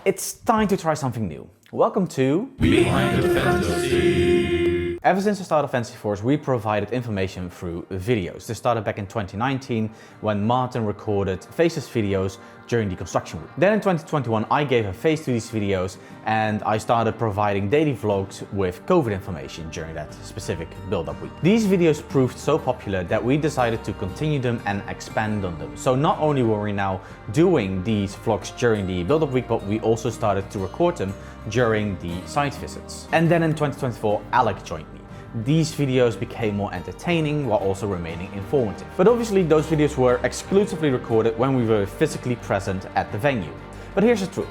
it's time to try something new. Welcome to Behind the Fantasy. Ever since the start of Fantasy Force, we provided information through videos. This started back in 2019 when Martin recorded Faces videos during the construction week. Then in 2021, I gave a face to these videos and I started providing daily vlogs with COVID information during that specific build-up week. These videos proved so popular that we decided to continue them and expand on them. So not only were we now doing these vlogs during the build-up week, but we also started to record them during the site visits. And then in 2024, Alec joined me. These videos became more entertaining while also remaining informative. But obviously those videos were exclusively recorded when we were physically present at the venue. But here's the truth.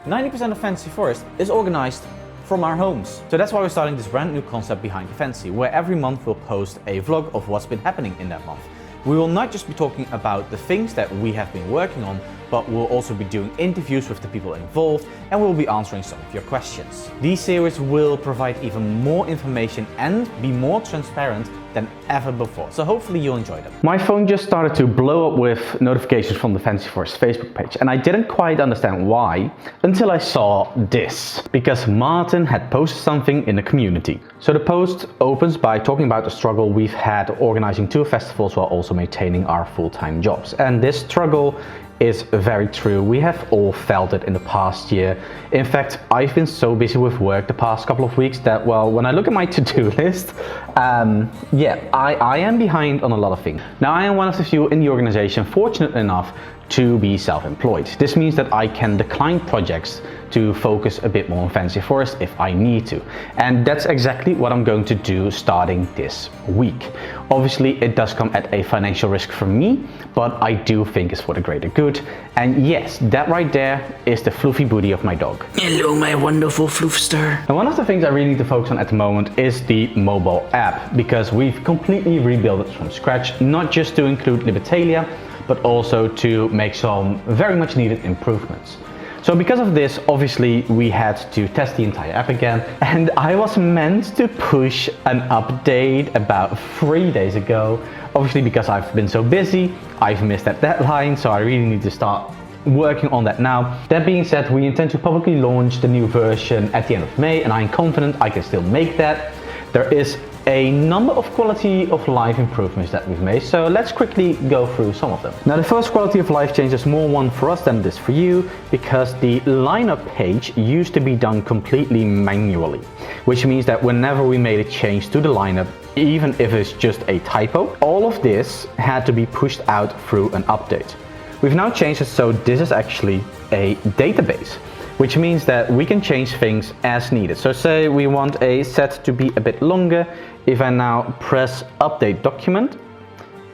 90% of Fantasy Forest is organized from our homes. So that's why we're starting this brand new concept behind the Fantasy, where every month we'll post a vlog of what's been happening in that month. We will not just be talking about the things that we have been working on, but we'll also be doing interviews with the people involved and we'll be answering some of your questions. These series will provide even more information and be more transparent than ever before. So hopefully you'll enjoy them. My phone just started to blow up with notifications from the Fantasy Forest Facebook page, and I didn't quite understand why until I saw this, because Martin had posted something in the community. So the post opens by talking about the struggle we've had organizing 2 festivals while also maintaining our full-time jobs. And this struggle is very true. We have all felt it in the past year. In fact, I've been so busy with work the past couple of weeks that, well, when I look at my to-do list, I am behind on a lot of things. Now, I am one of the few in the organization fortunate enough to be self-employed. This means that I can decline projects to focus a bit more on Fantasy Forest if I need to. And that's exactly what I'm going to do starting this week. Obviously, it does come at a financial risk for me, but I do think it's for the greater good. And yes, that right there is the fluffy booty of my dog. Hello, my wonderful floofster. And one of the things I really need to focus on at the moment is the mobile app, because we've completely rebuilt it from scratch, not just to include Libertalia, but also to make some very much needed improvements. So because of this, obviously we had to test the entire app again, and I was meant to push an update about 3 days ago. Obviously because I've been so busy, I've missed that deadline, so I really need to start working on that now. That being said, we intend to publicly launch the new version at the end of May, and I'm confident I can still make that. There is a number of quality of life improvements that we've made, so let's quickly go through some of them. Now, the first quality of life change is more one for us than it is for you, because the lineup page used to be done completely manually, which means that whenever we made a change to the lineup, even if it's just a typo, all of this had to be pushed out through an update. We've now changed it so this is actually a database, which means that we can change things as needed. So say we want a set to be a bit longer. If I now press update document,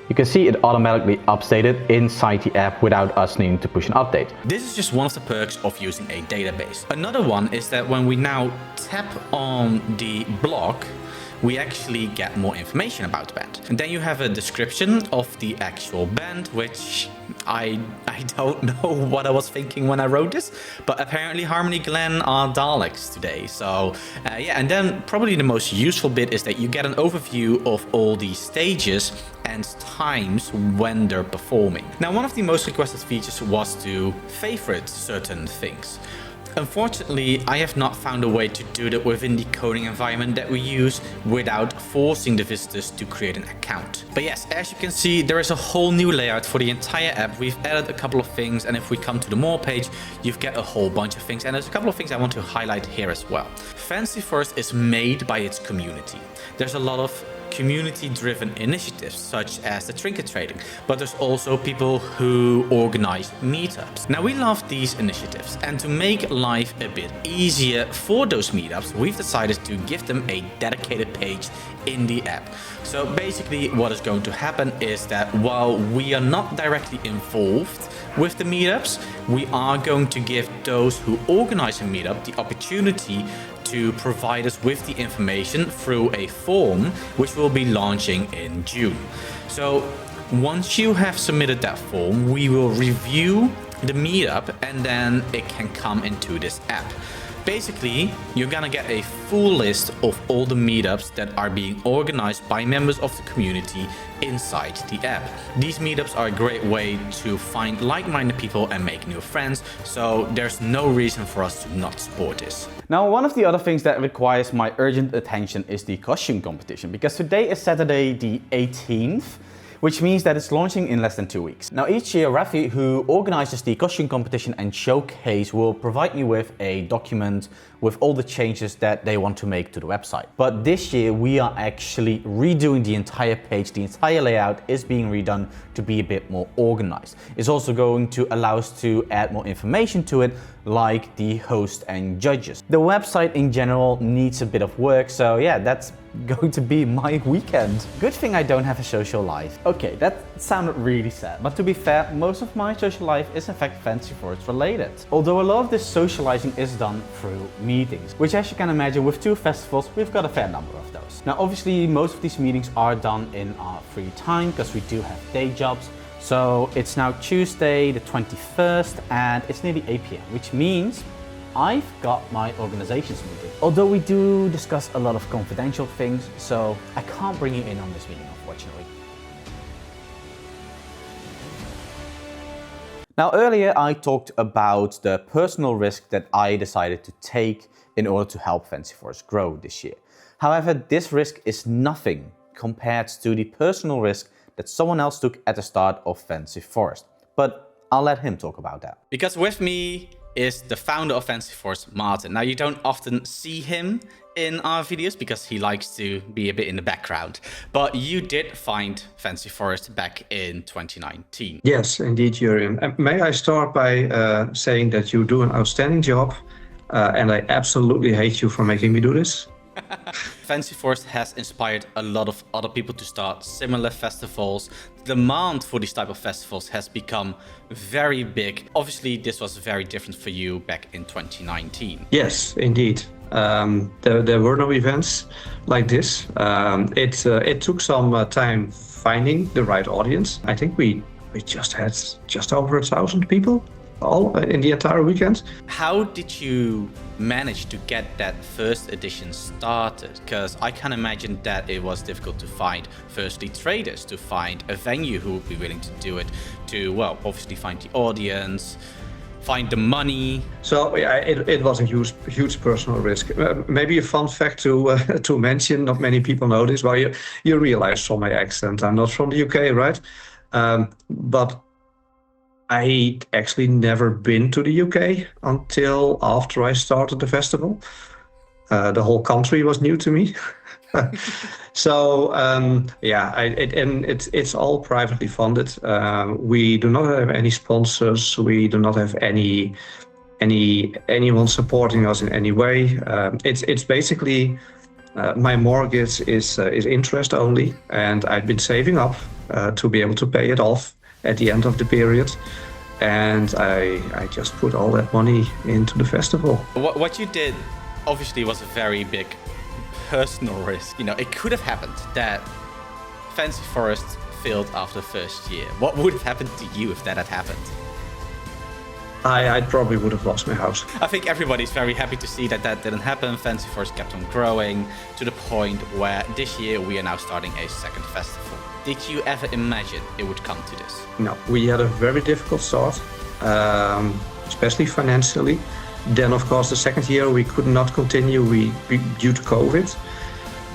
you can see it automatically updated inside the app without us needing to push an update. This is just one of the perks of using a database. Another one is that when we now tap on the block, we actually get more information about the band. And then you have a description of the actual band, which I don't know what I was thinking when I wrote this, but apparently Harmony Glen are Daleks today. So yeah, and then probably the most useful bit is that you get an overview of all the stages and times when they're performing. Now, one of the most requested features was to favorite certain things. Unfortunately, I have not found a way to do that within the coding environment that we use without forcing the visitors to create an account. But yes, as you can see, there is a whole new layout for the entire app. We've added a couple of things, and if we come to the more page, you've got a whole bunch of things, and there's a couple of things I want to highlight here as well. Fantasy Forest is made by its community. There's a lot of community-driven initiatives such as the trinket trading, but there's also people who organize meetups. Now, we love these initiatives, and to make life a bit easier for those meetups, we've decided to give them a dedicated page in the app. So basically what is going to happen is that while we are not directly involved with the meetups, we are going to give those who organize a meetup the opportunity to provide us with the information through a form which we'll be launching in June. So once you have submitted that form, we will review the meetup, and then it can come into this app. Basically, you're gonna get a full list of all the meetups that are being organized by members of the community inside the app. These meetups are a great way to find like-minded people and make new friends, so there's no reason for us to not support this. Now, one of the other things that requires my urgent attention is the costume competition, because today is Saturday the 18th, which means that it's launching in less than 2 weeks. Now, each year, Rafi, who organizes the costume competition and showcase, will provide me with a document with all the changes that they want to make to the website. But this year, we are actually redoing the entire page. The entire layout is being redone to be a bit more organized. It's also going to allow us to add more information to it, like the host and judges. The website in general needs a bit of work, so yeah, that's going to be my weekend. Good thing I don't have a social life. Okay, that sounded really sad, but to be fair, most of my social life is in fact Fancy Forest related. Although a lot of this socializing is done through meetings, which, as you can imagine, with 2 festivals, we've got a fair number of those. Now, obviously, most of these meetings are done in our free time because we do have day jobs. So it's now Tuesday the 21st and it's nearly 8 p.m, which means I've got my organizations meeting. Although we do discuss a lot of confidential things, so I can't bring you in on this meeting, unfortunately. Now, earlier I talked about the personal risk that I decided to take in order to help Fancy Forest grow this year. However, this risk is nothing compared to the personal risk that someone else took at the start of Fancy Forest. But I'll let him talk about that. Because with me is the founder of Fancy Forest, Martin. Now, you don't often see him in our videos because he likes to be a bit in the background, but you did find Fancy Forest back in 2019. Yes, indeed, Jurien. May I start by saying that you do an outstanding job, and I absolutely hate you for making me do this. Fancy Forest has inspired a lot of other people to start similar festivals. The demand for these type of festivals has become very big. Obviously, this was very different for you back in 2019. Yes, indeed. There were no events like this. It took some time finding the right audience. I think we just had just over 1,000 people all in the entire weekend. How did you manage to get that first edition started? Because I can imagine that it was difficult to find, firstly, traders, to find a venue who would be willing to do it, to, well, obviously find the audience, find the money. So yeah, it was a huge personal risk. Maybe a fun fact to mention, not many people know this, well, you realize from my accent, I'm not from the UK, right? But I actually never been to the UK until after I started the festival. The whole country was new to me. So yeah, it's all privately funded. We do not have any sponsors. We do not have anyone supporting us in any way. It's basically my mortgage is interest only, and I've been saving up to be able to pay it off at the end of the period, and I just put all that money into the festival. What you did obviously was a very big personal risk. You know, it could have happened that Fancy Forest failed after the first year. What would have happened to you if that had happened? I probably would have lost my house. I think everybody's very happy to see that that didn't happen. Fancy Forest kept on growing to the point where this year we are now starting a second festival. Did you ever imagine it would come to this? No, we had a very difficult start, especially financially. Then, of course, the second year we could not continue due to COVID.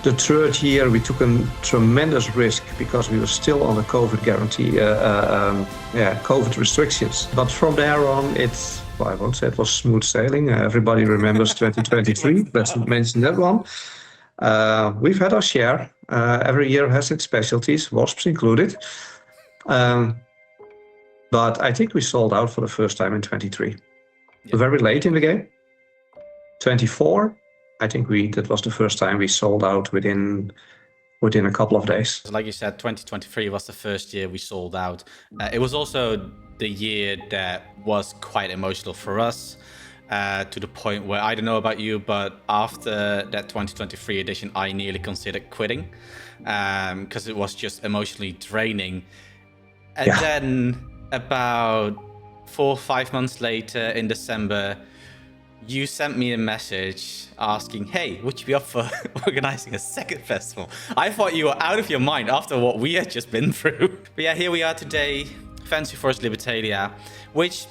The third year we took a tremendous risk because we were still on the COVID guarantee, COVID restrictions. But from there on, well, I won't say it was smooth sailing. Everybody remembers 2023. Let's not mention that one. We've had our share. Every year has its specialties, wasps included. But I think we sold out for the first time in 23. Yeah. Very late in the game. 24, I think that was the first time we sold out within a couple of days. Like you said, 2023 was the first year we sold out. It was also the year that was quite emotional for us. To the point where, I don't know about you, but after that 2023 edition, I nearly considered quitting because it was just emotionally draining. And then about 4 or 5 months later in December, you sent me a message asking, hey, would you be up for organizing a second festival? I thought you were out of your mind after what we had just been through. But yeah, here we are today, Fancy Forest Libertalia, which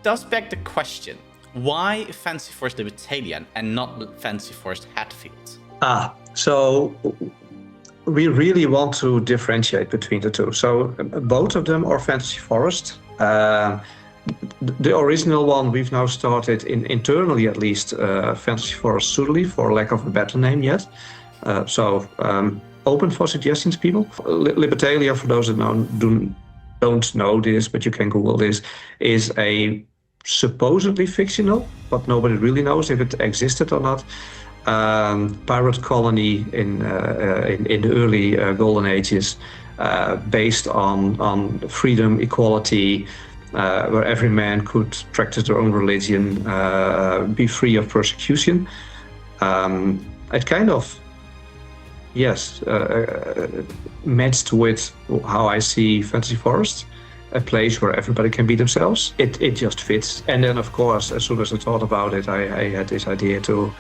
does beg the question, why Fancy Forest Libertalia and not Fancy Forest Hatfield? So we really want to differentiate between the two. So both of them are Fantasy Forest. The original one we've now started internally at least Fantasy Forest Sudley, for lack of a better name yet. Open for suggestions, people. Libertalia, for those that don't know this, but you can Google this, is a supposedly fictional, but nobody really knows if it existed or not, pirate colony in the early golden ages, based on freedom, equality, where every man could practice their own religion, be free of persecution. It kind of, matched with how I see Fantasy Forest, a place where everybody can be themselves. It just fits. And then, of course, as soon as I thought about it, I had this idea to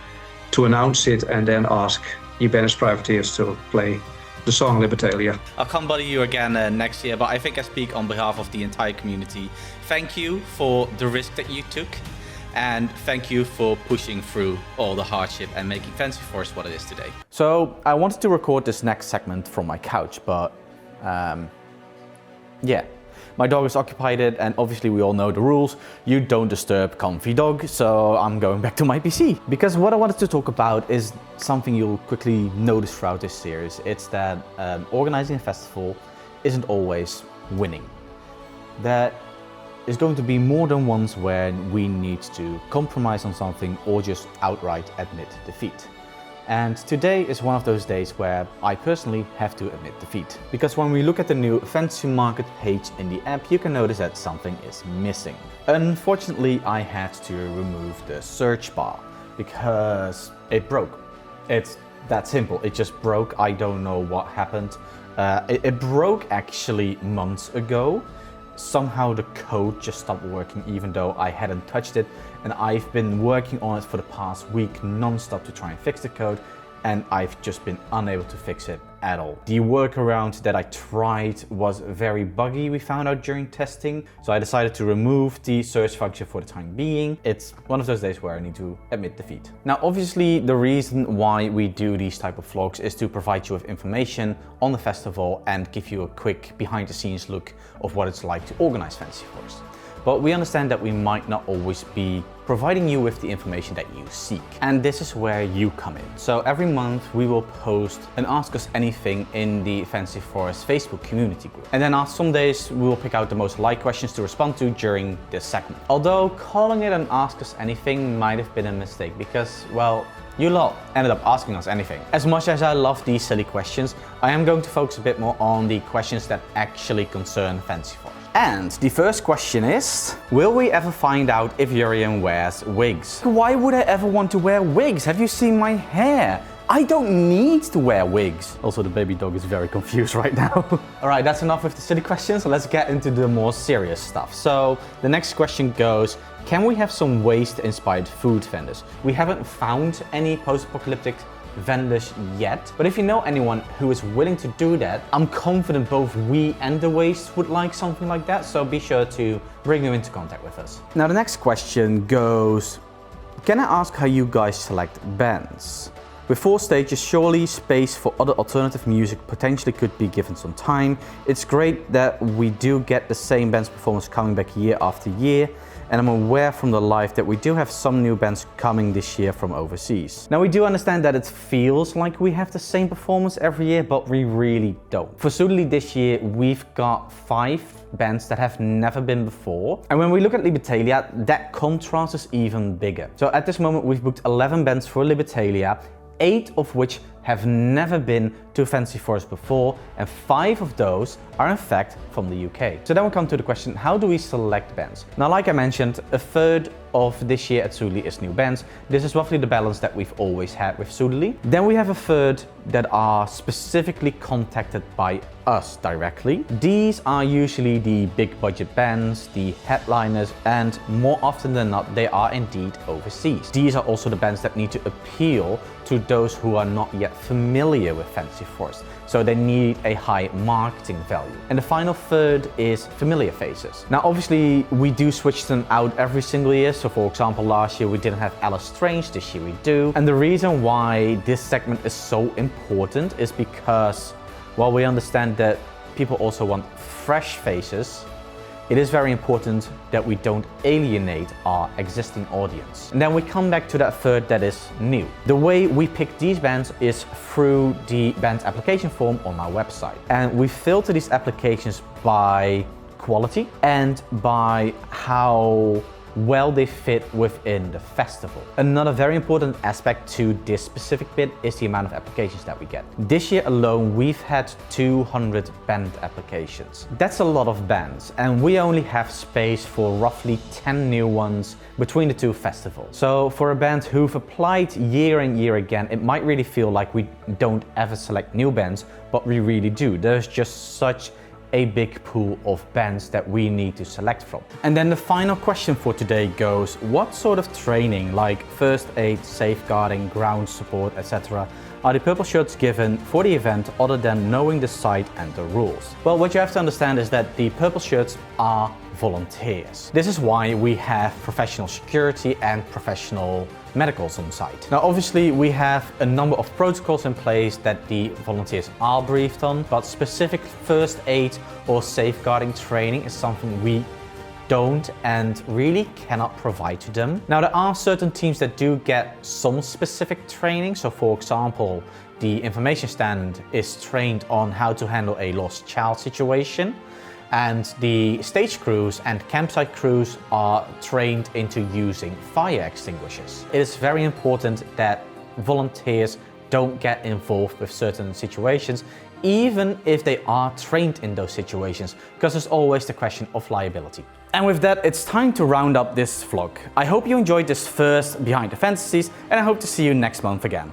announce it and then ask the Banished Privateers to play the song Libertalia. I'll come bother you again next year, but I think I speak on behalf of the entire community. Thank you for the risk that you took, and thank you for pushing through all the hardship and making Fancy Forest what it is today. So I wanted to record this next segment from my couch, but my dog is occupied it, and obviously we all know the rules. You don't disturb comfy dog, so I'm going back to my PC. Because what I wanted to talk about is something you'll quickly notice throughout this series. It's that organizing a festival isn't always winning. There is going to be more than once where we need to compromise on something or just outright admit defeat. And today is one of those days where I personally have to admit defeat. Because when we look at the new Fantasy Market page in the app, you can notice that something is missing. Unfortunately, I had to remove the search bar because it broke. It's that simple. It just broke. I don't know what happened. It broke actually months ago. Somehow the code just stopped working even though I hadn't touched it, and I've been working on it for the past week non-stop to try and fix the code, and I've just been unable to fix it at all. The workaround that I tried was very buggy, we found out during testing, so I decided to remove the search function for the time being. It's one of those days where I need to admit defeat. Now obviously the reason why we do these type of vlogs is to provide you with information on the festival and give you a quick behind the scenes look of what it's like to organize Fantasy Forest. But we understand that we might not always be providing you with the information that you seek. And this is where you come in. So every month we will post an Ask Us Anything in the Fantasy Forest Facebook community group. And then after some days we will pick out the most liked questions to respond to during this segment. Although calling it an Ask Us Anything might have been a mistake because, well, you lot ended up asking us anything. As much as I love these silly questions, I am going to focus a bit more on the questions that actually concern Fantasy Forest. And the first question is, will we ever find out if Urian wears wigs? Why would I ever want to wear wigs? Have you seen my hair? I don't need to wear wigs. Also, the baby dog is very confused right now. All right, that's enough with the silly questions. So let's get into the more serious stuff. So the next question goes, can we have some waste-inspired food vendors? We haven't found any post-apocalyptic vendors yet, but if you know anyone who is willing to do that, I'm confident both we and the waste would like something like that, so be sure to bring them into contact with us. Now the next question goes, can I ask how you guys select bands? With 4 stages, surely space for other alternative music potentially could be given some time. It's great that we do get the same band's performance coming back year after year, and I'm aware from the live that we do have some new bands coming this year from overseas. Now we do understand that it feels like we have the same performance every year, but we really don't. For Sudley this year, we've got 5 bands that have never been before. And when we look at Libertalia, that contrast is even bigger. So at this moment, we've booked 11 bands for Libertalia, 8 of which have never been to Fantasy Forest before, and 5 of those are in fact from the UK. So then we come to the question, how do we select bands? Now, like I mentioned, a third of this year at Suddenly is new bands. This is roughly the balance that we've always had with Suddenly. Then we have a third that are specifically contacted by us directly. These are usually the big budget bands, the headliners, and more often than not, they are indeed overseas. These are also the bands that need to appeal to those who are not yet familiar with Fantasy Forest. So they need a high marketing value. And the final third is familiar faces. Now, obviously, we do switch them out every single year. So for example, last year we didn't have Alice Strange, this year we do. And the reason why this segment is so important is because while we understand that people also want fresh faces, it is very important that we don't alienate our existing audience. And then we come back to that third that is new. The way we pick these bands is through the band application form on our website. And we filter these applications by quality and by how well they fit within the festival. Another very important aspect to this specific bid is the amount of applications that we get. This year alone, we've had 200 band applications. That's a lot of bands, and we only have space for roughly 10 new ones between the 2 festivals. So for a band who've applied year and year again, it might really feel like we don't ever select new bands, but we really do. There's just such a big pool of bands that we need to select from. And then the final question for today goes, what sort of training like first aid, safeguarding, ground support, etc. are the purple shirts given for the event other than knowing the site and the rules? Well, what you have to understand is that the purple shirts are volunteers. This is why we have professional security and professional medicals on site. Now, obviously, we have a number of protocols in place that the volunteers are briefed on, but specific first aid or safeguarding training is something we don't and really cannot provide to them. Now, there are certain teams that do get some specific training. So for example, the information stand is trained on how to handle a lost child situation. And the stage crews and campsite crews are trained into using fire extinguishers. It is very important that volunteers don't get involved with certain situations, even if they are trained in those situations, because there's always the question of liability. And with that, it's time to round up this vlog. I hope you enjoyed this first Behind the Fantasies, and I hope to see you next month again.